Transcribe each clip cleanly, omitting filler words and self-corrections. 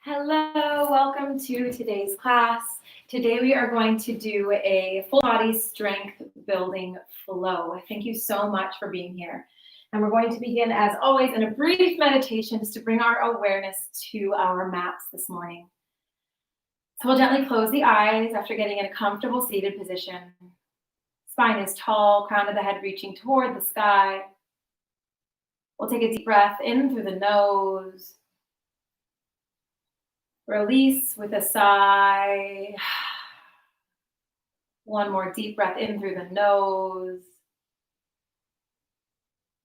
Hello, welcome to today's class. Today we are going to do a full body strength building flow. Thank you so much for being here. And we're going to begin, as always, in a brief meditation just to bring our awareness to our mats this morning. So we'll gently close the eyes after getting in a comfortable seated position. Spine is tall, crown of the head reaching toward the sky. We'll take a deep breath in through the nose. Release with a sigh. One more deep breath in through the nose.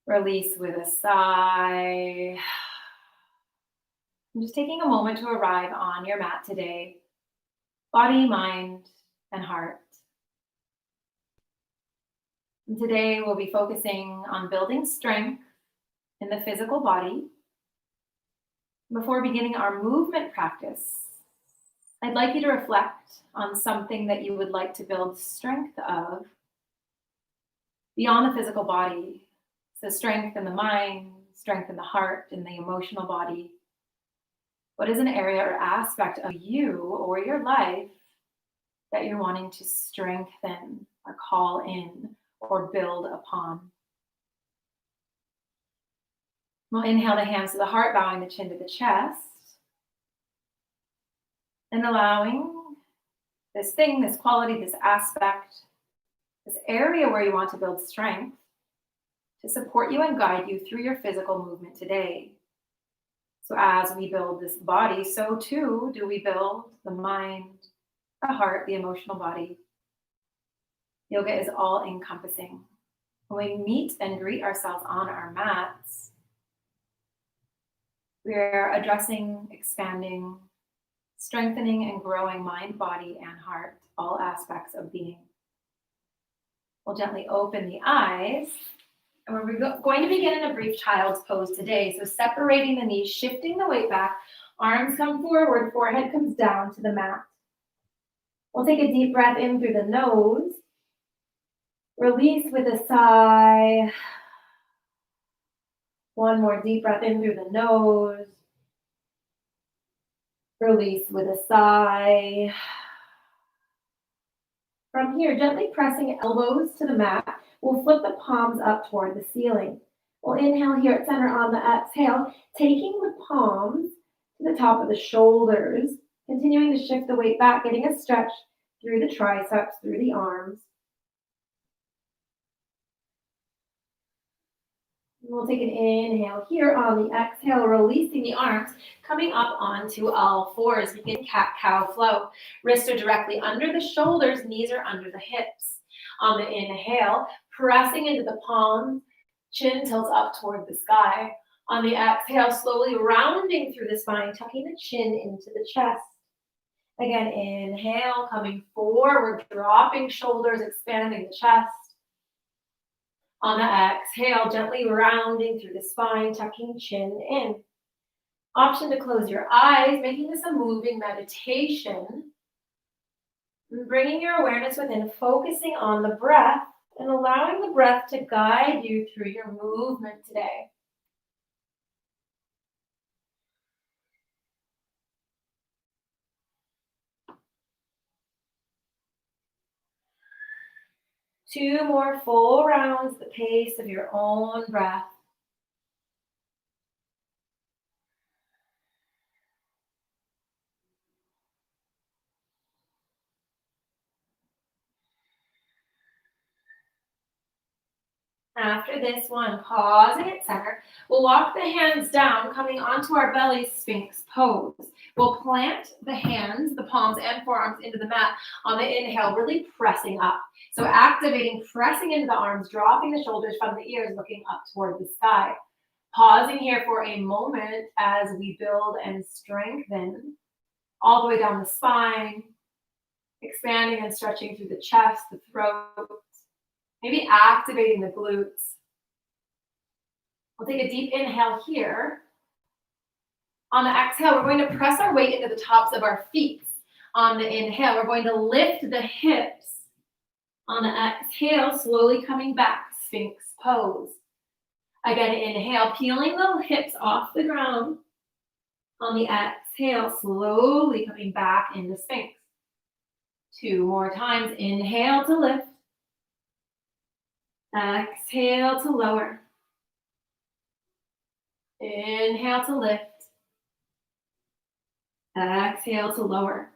Release with a sigh. I'm just taking a moment to arrive on your mat today. Body, mind, and heart. And today we'll be focusing on building strength in the physical body. Before beginning our movement practice, I'd like you to reflect on something that you would like to build strength of beyond the physical body. So strength in the mind, strength in the heart, in the emotional body. What is an area or aspect of you or your life that you're wanting to strengthen or call in or build upon? We'll inhale the hands to the heart, bowing the chin to the chest. And allowing this thing, this quality, this aspect, this area where you want to build strength to support you and guide you through your physical movement today. So as we build this body, so too do we build the mind, the heart, the emotional body. Yoga is all encompassing. When we meet and greet ourselves on our mats, we're addressing, expanding, strengthening, and growing mind, body, and heart, all aspects of being. We'll gently open the eyes, and we're going to begin in a brief child's pose today. So separating the knees, shifting the weight back, arms come forward, forehead comes down to the mat. We'll take a deep breath in through the nose. Release with a sigh. One more deep breath in through the nose. Release with a sigh. From here, gently pressing elbows to the mat, we'll flip the palms up toward the ceiling. We'll inhale here at center on the exhale, taking the palms to the top of the shoulders, continuing to shift the weight back, getting a stretch through the triceps, through the arms. We'll take an inhale here on the exhale, releasing the arms, coming up onto all fours. Begin cat-cow flow. Wrists are directly under the shoulders, knees are under the hips. On the inhale, pressing into the palms, chin tilts up toward the sky. On the exhale, slowly rounding through the spine, tucking the chin into the chest. Again, inhale, coming forward, dropping shoulders, expanding the chest. On the exhale, gently rounding through the spine, tucking chin in. Option to close your eyes, making this a moving meditation. Bringing your awareness within, focusing on the breath, and allowing the breath to guide you through your movement today. Two more full rounds at the pace of your own breath. After this one, pausing at center, we'll walk the hands down, coming onto our belly, Sphinx pose. We'll plant the hands, the palms and forearms into the mat on the inhale, really pressing up. So activating, pressing into the arms, dropping the shoulders from the ears, looking up toward the sky. Pausing here for a moment as we build and strengthen all the way down the spine, expanding and stretching through the chest, the throat, maybe activating the glutes. We'll take a deep inhale here. On the exhale, we're going to press our weight into the tops of our feet. On the inhale, we're going to lift the hips. On the exhale, slowly coming back, Sphinx pose. Again, inhale, peeling the hips off the ground. On the exhale, slowly coming back into Sphinx. 2 more times. Inhale to lift. Exhale to lower. Inhale to lift. Exhale to lower.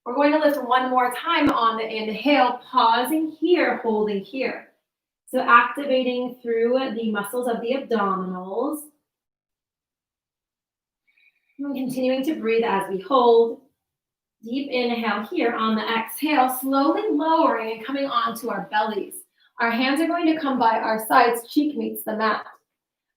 We're going to lift one more time on the inhale, pausing here, holding here. So activating through the muscles of the abdominals. And continuing to breathe as we hold. Deep inhale here. On the exhale, slowly lowering and coming onto our bellies. Our hands are going to come by our sides, cheek meets the mat.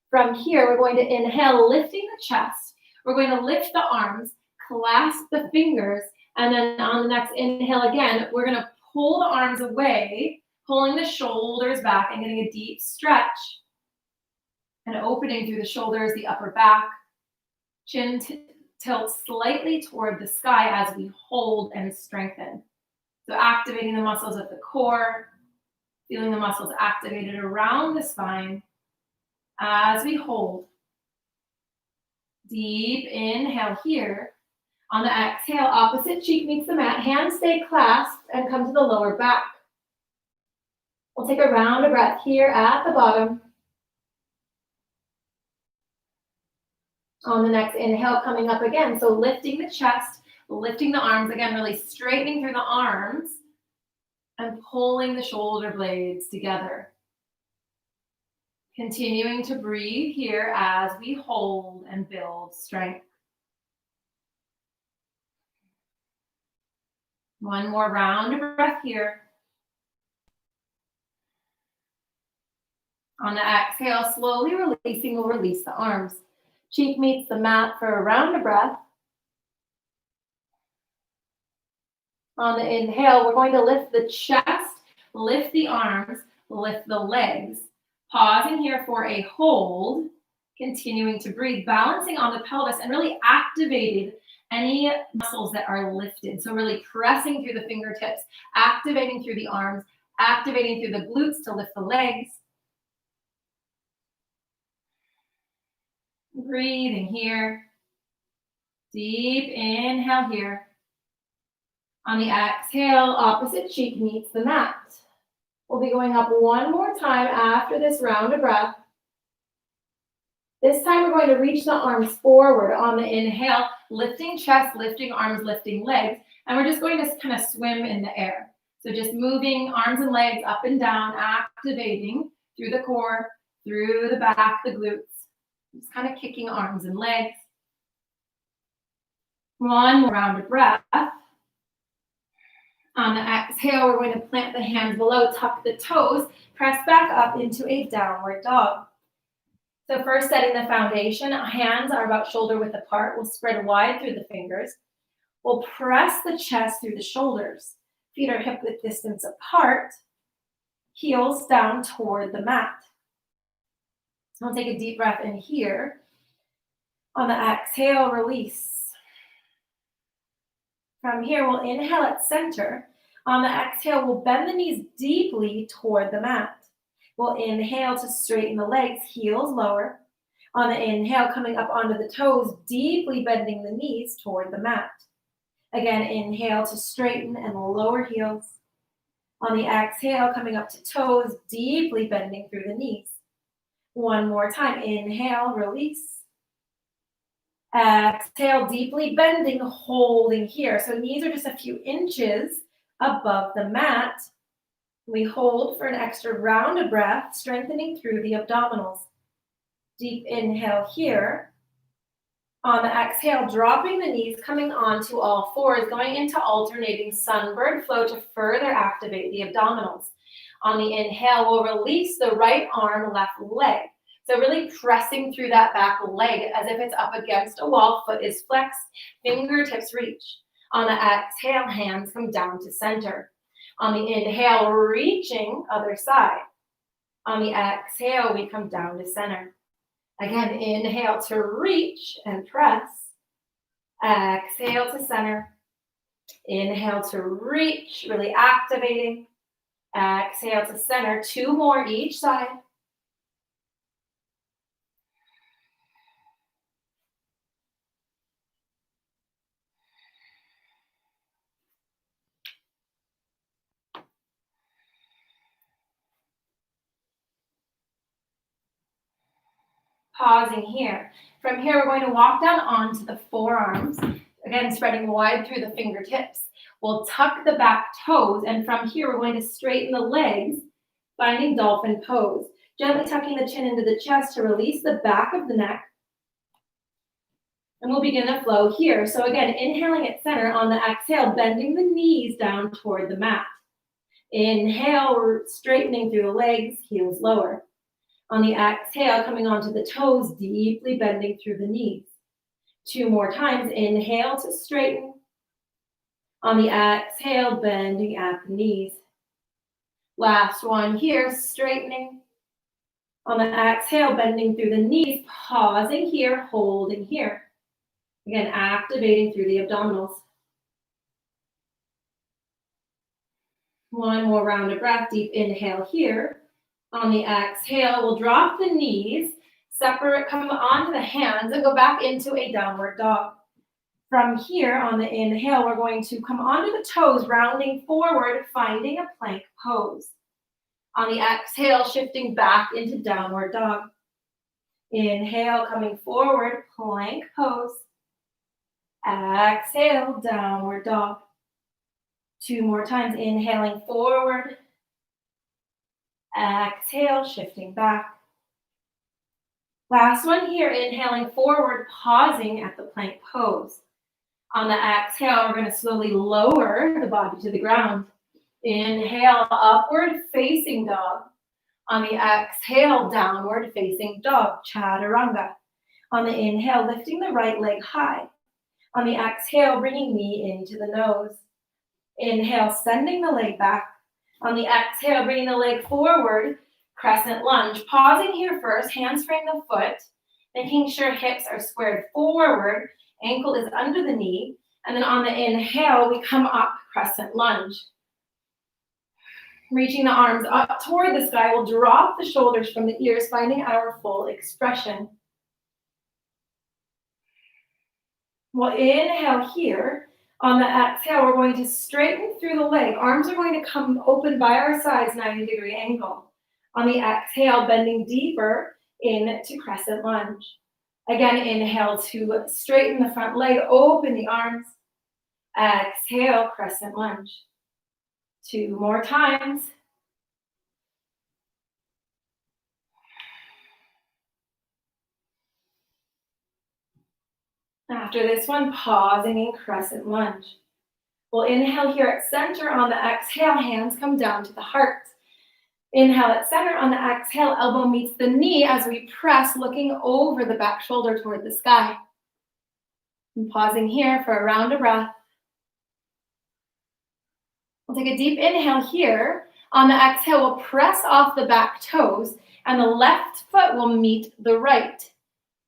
From here, we're going to inhale, lifting the chest. We're going to lift the arms, clasp the fingers, and then on the next inhale again, we're going to pull the arms away, pulling the shoulders back and getting a deep stretch. And opening through the shoulders, the upper back. Chin tilt slightly toward the sky as we hold and strengthen. So activating the muscles of the core, feeling the muscles activated around the spine as we hold. Deep inhale here. On the exhale, opposite cheek meets the mat. Hands stay clasped and come to the lower back. We'll take a round of breath here at the bottom. On the next inhale, coming up again. So lifting the chest, lifting the arms, again, really straightening through the arms and pulling the shoulder blades together. Continuing to breathe here as we hold and build strength. One more round of breath here. On the exhale, slowly releasing, we'll release the arms. Cheek meets the mat for a round of breath. On the inhale, we're going to lift the chest, lift the arms, lift the legs. Pausing here for a hold, continuing to breathe, balancing on the pelvis and really activating any muscles that are lifted. So really pressing through the fingertips, activating through the arms, activating through the glutes to lift the legs. Breathing here. Deep inhale here. On the exhale, opposite cheek meets the mat. We'll be going up one more time after this round of breath. This time we're going to reach the arms forward on the inhale, lifting chest, lifting arms, lifting legs, and we're just going to kind of swim in the air. So just moving arms and legs up and down, activating through the core, through the back, the glutes. Just kind of kicking arms and legs. One more round of breath. On the exhale, we're going to plant the hands below, tuck the toes, press back up into a downward dog. So first setting the foundation, hands are about shoulder width apart. We'll spread wide through the fingers. We'll press the chest through the shoulders. Feet are hip width distance apart. Heels down toward the mat. We'll take a deep breath in here. On the exhale, release. From here, we'll inhale at center. On the exhale, we'll bend the knees deeply toward the mat. We'll inhale to straighten the legs, heels lower. On the inhale, coming up onto the toes, deeply bending the knees toward the mat. Again, inhale to straighten and lower heels. On the exhale, coming up to toes, deeply bending through the knees. One more time, inhale, release. Exhale, deeply bending, holding here. So knees are just a few inches above the mat. We hold for an extra round of breath, strengthening through the abdominals. Deep inhale here. On the exhale, dropping the knees, coming onto all fours, going into alternating sunbird flow to further activate the abdominals. On the inhale, we'll release the right arm, left leg. So really pressing through that back leg as if it's up against a wall, foot is flexed, fingertips reach. On the exhale, hands come down to center. On the inhale, reaching other side. On the exhale, we come down to center. Again, inhale to reach and press. Exhale to center. Inhale to reach, really activating. Exhale to center. 2 more each side. pausing here. From here, we're going to walk down onto the forearms, again, spreading wide through the fingertips. We'll tuck the back toes, and from here, we're going to straighten the legs, finding dolphin pose. Gently tucking the chin into the chest to release the back of the neck. And we'll begin to flow here. So again, inhaling at center on the exhale, bending the knees down toward the mat. Inhale, we're straightening through the legs, heels lower. On the exhale, coming onto the toes, deeply bending through the knees. 2 more times. Inhale to straighten. On the exhale, bending at the knees. Last one here, straightening. On the exhale, bending through the knees, pausing here, holding here. Again, activating through the abdominals. One more round of breath, deep inhale here. On the exhale, we'll drop the knees, separate, come onto the hands, and go back into a downward dog. From here, on the inhale, we're going to come onto the toes, rounding forward, finding a plank pose. On the exhale, shifting back into downward dog. Inhale, coming forward, plank pose. Exhale, downward dog. 2 more times, inhaling forward. Exhale, shifting back. Last one here, inhaling forward, pausing at the plank pose. On the exhale, we're going to slowly lower the body to the ground. Inhale, upward facing dog. On the exhale, downward facing dog, chaturanga. On the inhale, lifting the right leg high. On the exhale, bringing knee into the nose. Inhale, sending the leg back. On the exhale, bringing the leg forward, crescent lunge. Pausing here first, hands frame the foot, making sure hips are squared forward, ankle is under the knee, and then on the inhale, we come up, crescent lunge. Reaching the arms up toward the sky, we'll drop the shoulders from the ears, finding our full expression. We'll inhale here. On the exhale, we're going to straighten through the leg. Arms are going to come open by our sides, 90-degree angle. On the exhale, bending deeper into crescent lunge. Again, inhale to straighten the front leg, open the arms. Exhale, crescent lunge. 2 more times. After this one, pausing in crescent lunge. We'll inhale here at center. On the exhale, hands come down to the heart. Inhale at center. On the exhale, elbow meets the knee as we press, looking over the back shoulder toward the sky. And pausing here for a round of breath. We'll take a deep inhale here. On the exhale, we'll press off the back toes, and the left foot will meet the right.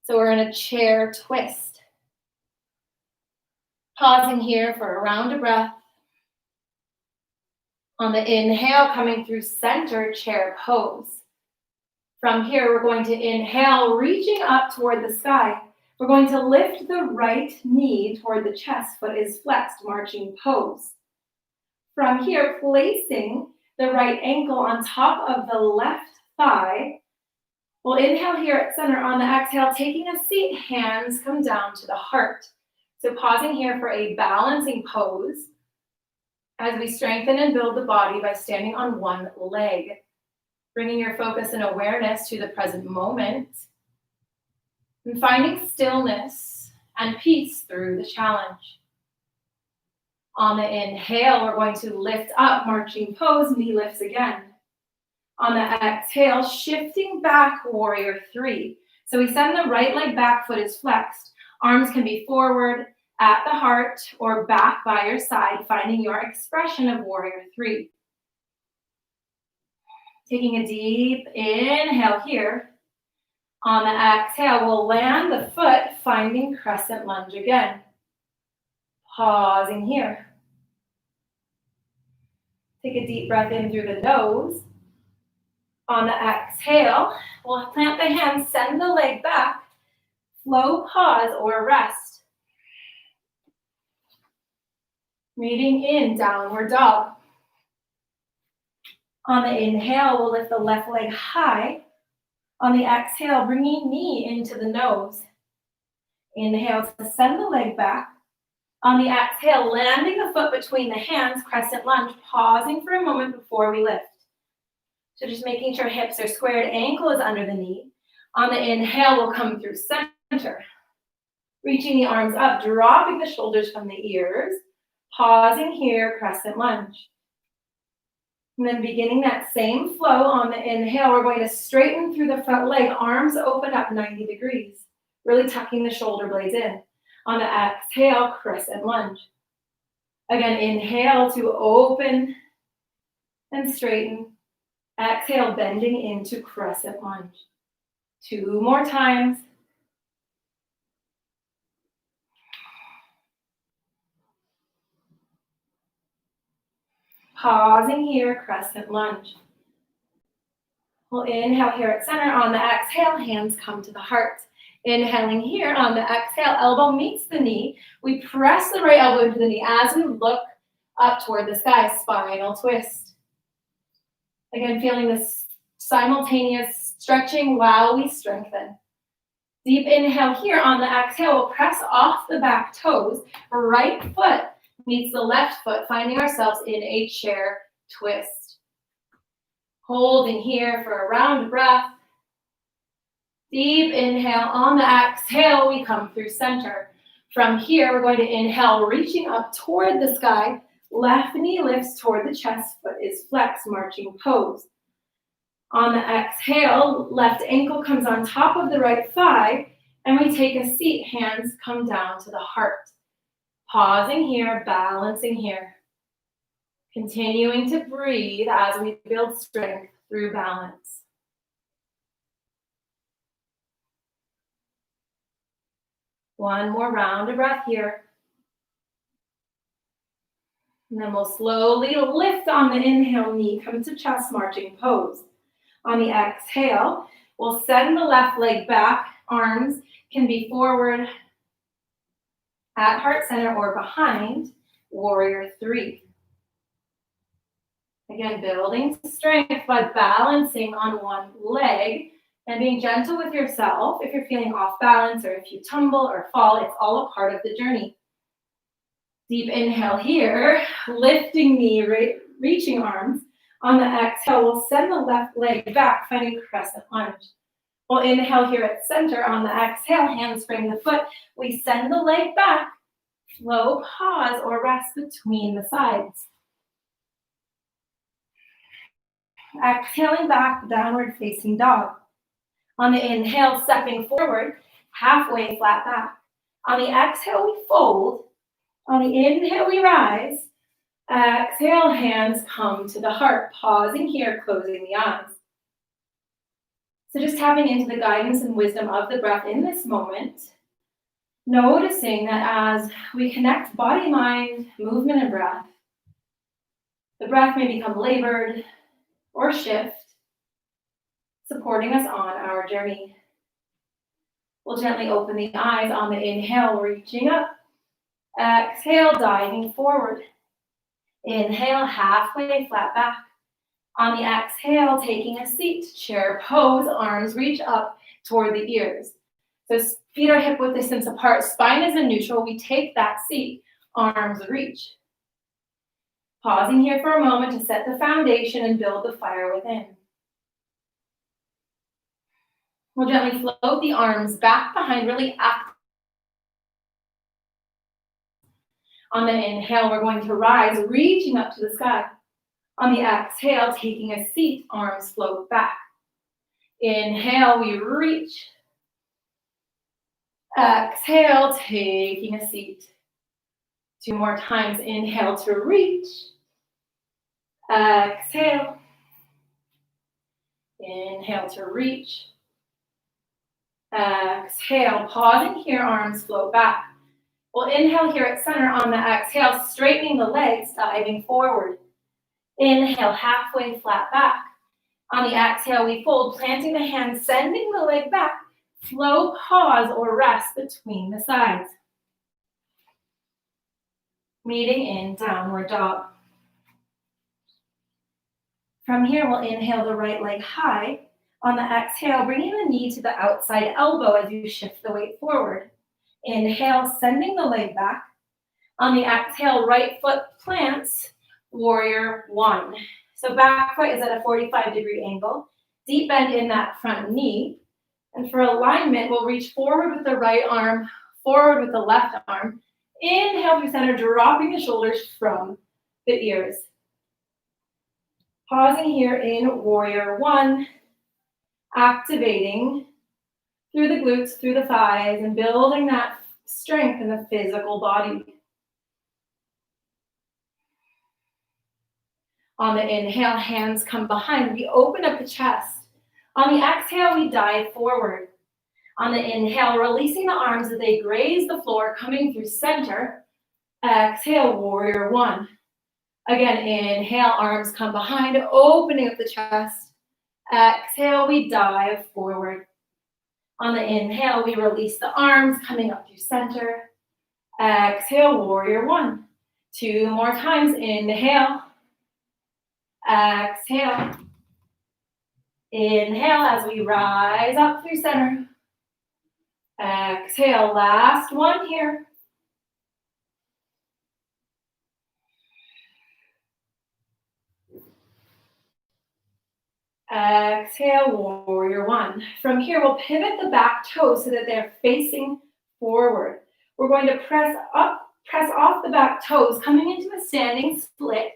So we're in a chair twist. Pausing here for a round of breath. On the inhale, coming through center, chair pose. From here, we're going to inhale, reaching up toward the sky. We're going to lift the right knee toward the chest, foot is flexed, marching pose. From here, placing the right ankle on top of the left thigh. We'll inhale here at center. On the exhale, taking a seat, hands come down to the heart. So pausing here for a balancing pose as we strengthen and build the body by standing on one leg. Bringing your focus and awareness to the present moment and finding stillness and peace through the challenge. On the inhale, we're going to lift up, marching pose, knee lifts again. On the exhale, shifting back, warrior 3. So we send the right leg back, foot is flexed. Arms can be forward at the heart or back by your side, finding your expression of warrior 3. Taking a deep inhale here. On the exhale, we'll land the foot, finding crescent lunge again. Pausing here. Take a deep breath in through the nose. On the exhale, we'll plant the hands, send the leg back, flow, pause, or rest. Meeting in downward dog. On the inhale, we'll lift the left leg high. On the exhale, bringing knee into the nose. Inhale to send the leg back. On the exhale, landing the foot between the hands, crescent lunge, pausing for a moment before we lift. So just making sure hips are squared, ankle is under the knee. On the inhale, we'll come through center. Reaching the arms up, dropping the shoulders from the ears. Pausing here, crescent lunge. And then beginning that same flow on the inhale, we're going to straighten through the front leg, arms open up 90 degrees, really tucking the shoulder blades in. On the exhale, crescent lunge. Again, inhale to open and straighten. Exhale, bending into crescent lunge. 2 more times. Pausing here, crescent lunge. We'll inhale here at center. On the exhale, hands come to the heart. Inhaling here on the exhale, elbow meets the knee. We press the right elbow into the knee as we look up toward the sky, spinal twist. Again, feeling this simultaneous stretching while we strengthen. Deep inhale here on the exhale, we'll press off the back toes. Right foot meets the left foot, finding ourselves in a chair twist. Holding here for a round breath. Deep inhale. On the exhale, we come through center. From here, we're going to inhale, reaching up toward the sky. Left knee lifts toward the chest, foot is flexed, marching pose. On the exhale, left ankle comes on top of the right thigh, and we take a seat. Hands come down to the heart. Pausing here, balancing here. Continuing to breathe as we build strength through balance. One more round of breath here. And then we'll slowly lift on the inhale, knee comes to chest, marching pose. On the exhale, we'll send the left leg back. Arms can be forward at heart center or behind, warrior 3. Again, building strength by balancing on one leg and being gentle with yourself. If you're feeling off balance or if you tumble or fall, it's all a part of the journey. Deep inhale here, lifting knee, reaching arms. On the exhale, we'll send the left leg back, finding crescent lunge. We'll inhale here at center. On the exhale, hands frame the foot. We send the leg back, slow pause or rest between the sides. Exhaling back, downward facing dog. On the inhale, stepping forward, halfway flat back. On the exhale, we fold. On the inhale, we rise. Exhale, hands come to the heart. Pausing here, closing the eyes. So just tapping into the guidance and wisdom of the breath in this moment. Noticing that as we connect body, mind, movement, and breath, the breath may become labored or shift, supporting us on our journey. We'll gently open the eyes on the inhale, reaching up. Exhale, diving forward. Inhale, halfway flat back. On the exhale, taking a seat, chair pose, arms reach up toward the ears. So feet are hip width distance apart, spine is in neutral. We take that seat, arms reach. Pausing here for a moment to set the foundation and build the fire within. We'll gently float the arms back behind, really active. On the inhale, we're going to rise, reaching up to the sky. On the exhale, taking a seat, arms float back. Inhale, we reach. Exhale, taking a seat. 2 more times. Inhale to reach. Exhale. Inhale to reach. Exhale, pausing here, arms float back. We'll inhale here at center. On the exhale, straightening the legs, diving forward. Inhale, halfway flat back. On the exhale, we fold, planting the hands, sending the leg back. Slow pause or rest between the sides. Meeting in downward dog. From here, we'll inhale the right leg high. On the exhale, bringing the knee to the outside elbow as you shift the weight forward. Inhale, sending the leg back. On the exhale, right foot plants, warrior one. So back foot is at a 45-degree angle. Deep bend in that front knee. And for alignment, we'll reach forward with the right arm, forward with the left arm. Inhale through center, dropping the shoulders from the ears. Pausing here in warrior one, activating through the glutes, through the thighs, and building that strength in the physical body. On the inhale, hands come behind. We open up the chest. On the exhale, we dive forward. On the inhale, releasing the arms as they graze the floor, coming through center. Exhale, warrior one. Again, inhale, arms come behind, opening up the chest. Exhale, we dive forward. On the inhale, we release the arms, coming up through center. Exhale, warrior one. 2 more times, inhale. Exhale. Inhale as we rise up through center. Exhale, last one here. Exhale, warrior one. From here, we'll pivot the back toes so that they're facing forward. We're going to press off the back toes, coming into a standing split.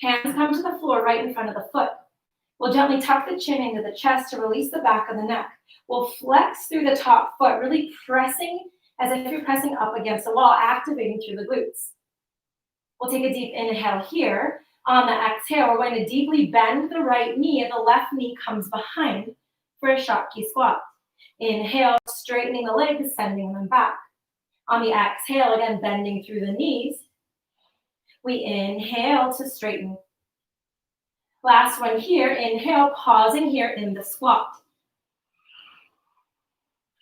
Hands come to the floor right in front of the foot. We'll gently tuck the chin into the chest to release the back of the neck. We'll flex through the top foot, really pressing as if you're pressing up against the wall, activating through the glutes. We'll take a deep inhale here. On the exhale, we're going to deeply bend the right knee and the left knee comes behind for a Shakti squat. Inhale, straightening the legs, sending them back. On the exhale, again, bending through the knees. We inhale to straighten. Last one here, inhale, pausing here in the squat.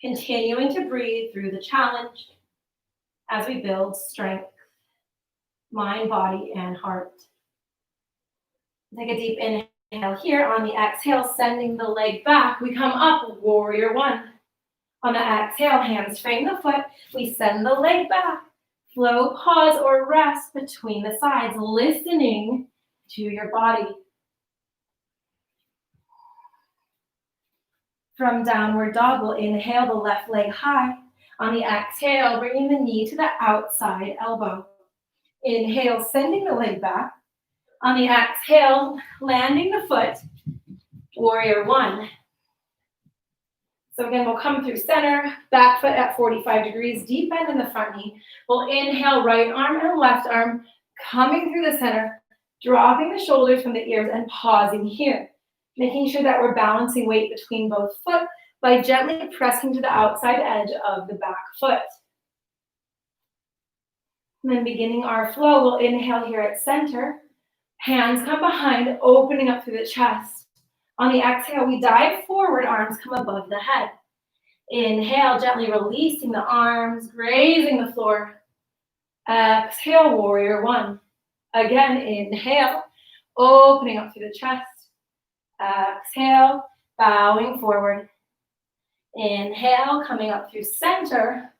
Continuing to breathe through the challenge as we build strength, mind, body, and heart. Take a deep inhale here. On the exhale, sending the leg back, we come up, warrior one. On the exhale, hands frame the foot, we send the leg back. Flow, pause, or rest between the sides, listening to your body. From downward dog, we'll inhale the left leg high. On the exhale, bringing the knee to the outside elbow. Inhale, sending the leg back. On the exhale, landing the foot, warrior one. So again, we'll come through center, back foot at 45 degrees, deep bend in the front knee. We'll inhale, right arm and left arm, coming through the center, dropping the shoulders from the ears and pausing here. Making sure that we're balancing weight between both foot by gently pressing to the outside edge of the back foot. And then beginning our flow, we'll inhale here at center. Hands come behind, opening up through the chest. On the exhale, we dive forward, arms come above the head. Inhale, gently releasing the arms, grazing the floor. Exhale, warrior one. Again, inhale, opening up through the chest. Exhale, bowing forward. Inhale, coming up through center.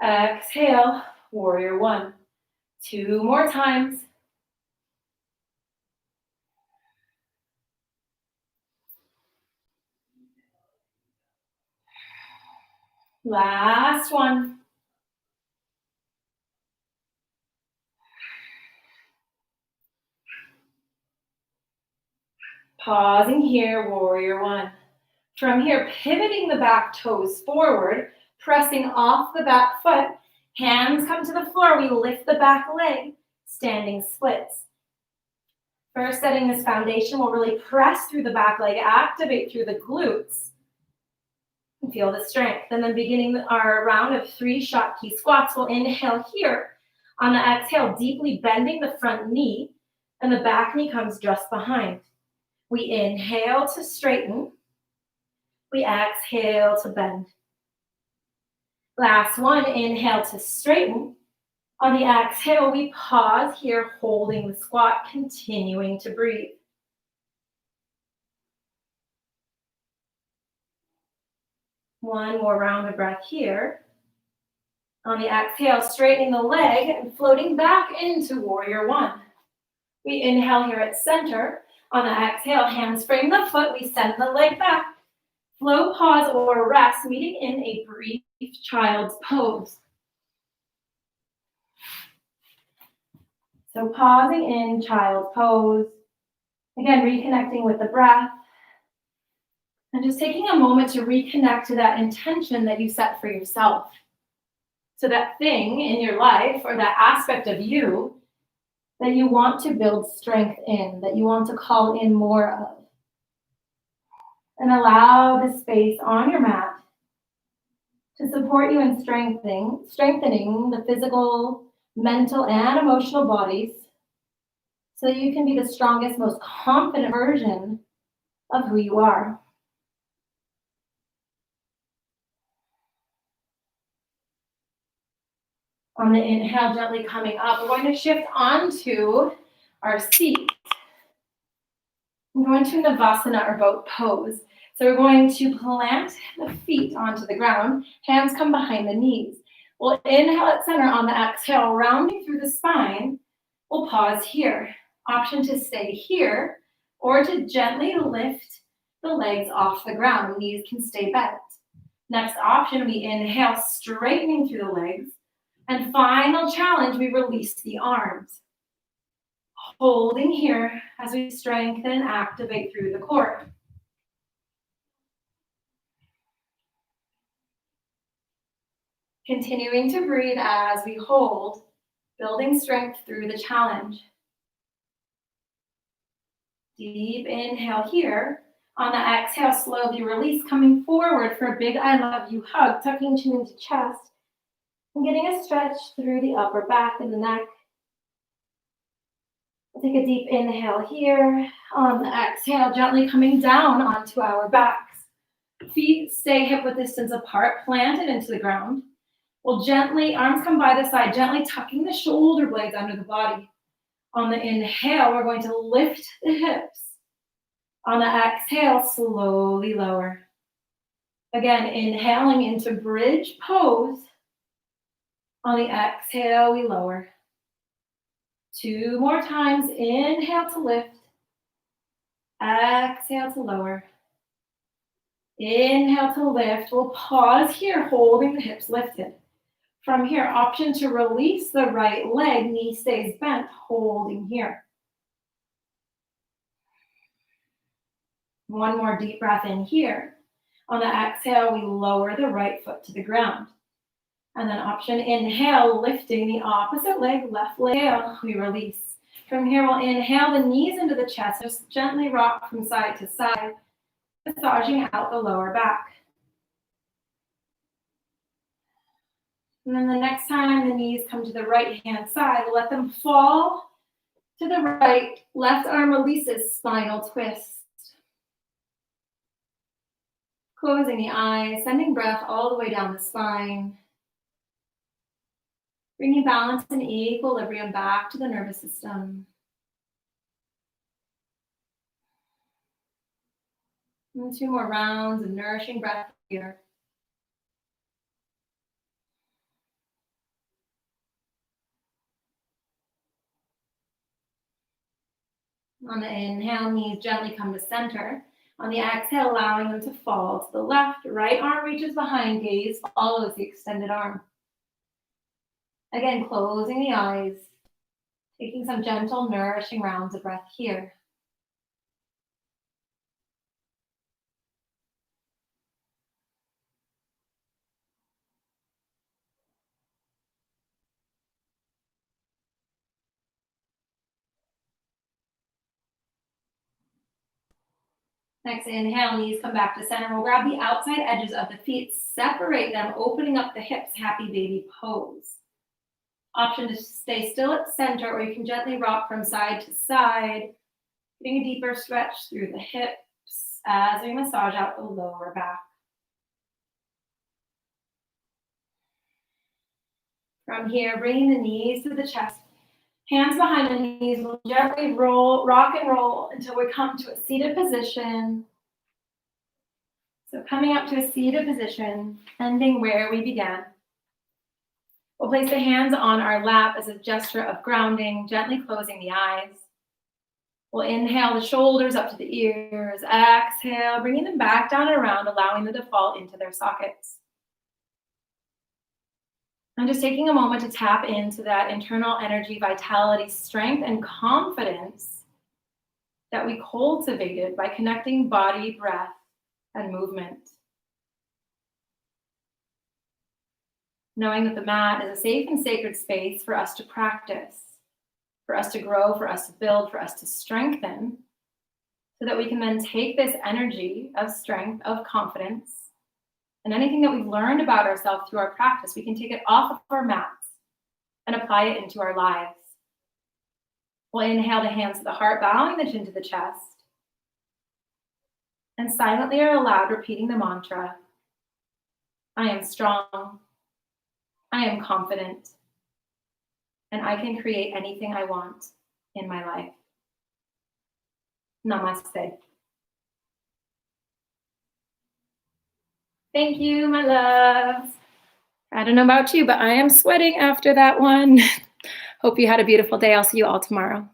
Exhale, warrior one. 2 more times. Last one. Pausing here, warrior one. From here, pivoting the back toes forward, pressing off the back foot, hands come to the floor, we lift the back leg, standing splits. First, setting this foundation, we'll really press through the back leg, activate through the glutes, and feel the strength. And then beginning our round of 3 Shakti squats, we'll inhale here. On the exhale, deeply bending the front knee, and the back knee comes just behind. We inhale to straighten. We exhale to bend. Last one, inhale to straighten. On the exhale, we pause here, holding the squat, continuing to breathe. One more round of breath here. On the exhale, straightening the leg and floating back into warrior one. We inhale here at center. On the exhale, hands frame the foot. We send the leg back. Flow, pause, or rest, meeting in a brief child's pose. So pausing in child's pose. Again, reconnecting with the breath. And just taking a moment to reconnect to that intention that you set for yourself. So that thing in your life or that aspect of you that you want to build strength in, that you want to call in more of. And allow the space on your mat to support you in strengthening the physical, mental, and emotional bodies so that you can be the strongest, most confident version of who you are. On the inhale, gently coming up, we're going to shift onto our seat. We're going to Navasana or boat pose. So we're going to plant the feet onto the ground, hands come behind the knees. We'll inhale at center. On the exhale, rounding through the spine. We'll pause here. Option to stay here or to gently lift the legs off the ground. Knees can stay bent. Next option, we inhale, straightening through the legs. And final challenge, we release the arms. Holding here as we strengthen and activate through the core. Continuing to breathe as we hold, building strength through the challenge. Deep inhale here. On the exhale, slowly release, coming forward for a big I love you hug, tucking chin into chest, and getting a stretch through the upper back and the neck. We'll take a deep inhale here. On the exhale, gently coming down onto our backs. Feet stay hip-width distance apart, planted into the ground. We'll gently, arms come by the side, gently tucking the shoulder blades under the body. On the inhale, we're going to lift the hips. On the exhale, slowly lower. Again, inhaling into bridge pose. On the exhale, we lower. 2 more times. Inhale to lift. Exhale to lower. Inhale to lift. We'll pause here, holding the hips lifted. From here, option to release the right leg. Knee stays bent, holding here. 1 more deep breath in here. On the exhale, we lower the right foot to the ground. And then option inhale, lifting the opposite leg, left leg, we release. From here, we'll inhale the knees into the chest, just gently rock from side to side, massaging out the lower back. And then the next time the knees come to the right-hand side, we'll let them fall to the right. Left arm releases, spinal twist. Closing the eyes, sending breath all the way down the spine. Bringing balance and equilibrium back to the nervous system. And 2 more rounds of nourishing breath here. On the inhale, knees gently come to center. On the exhale, allowing them to fall to the left. Right arm reaches behind, gaze follows the extended arm. Again, closing the eyes, taking some gentle, nourishing rounds of breath here. Next inhale, knees come back to center. We'll grab the outside edges of the feet, separate them, opening up the hips, happy baby pose. Option to stay still at center, or you can gently rock from side to side, getting a deeper stretch through the hips as we massage out the lower back. From here, bringing the knees to the chest, hands behind the knees. We'll gently roll, rock and roll until we come to a seated position. So coming up to a seated position, ending where we began. We'll place the hands on our lap as a gesture of grounding, gently closing the eyes. We'll inhale the shoulders up to the ears. Exhale, bringing them back down and around, allowing them to fall into their sockets. I'm just taking a moment to tap into that internal energy, vitality, strength, and confidence that we cultivated by connecting body, breath, and movement. Knowing that the mat is a safe and sacred space for us to practice, for us to grow, for us to build, for us to strengthen, so that we can then take this energy of strength, of confidence, and anything that we've learned about ourselves through our practice, we can take it off of our mats and apply it into our lives. We'll inhale the hands to the heart, bowing the chin to the chest, and silently or aloud repeating the mantra, I am strong, I am confident, and I can create anything I want in my life. Namaste. Thank you, my loves. I don't know about you, but I am sweating after that one. Hope you had a beautiful day. I'll see you all tomorrow.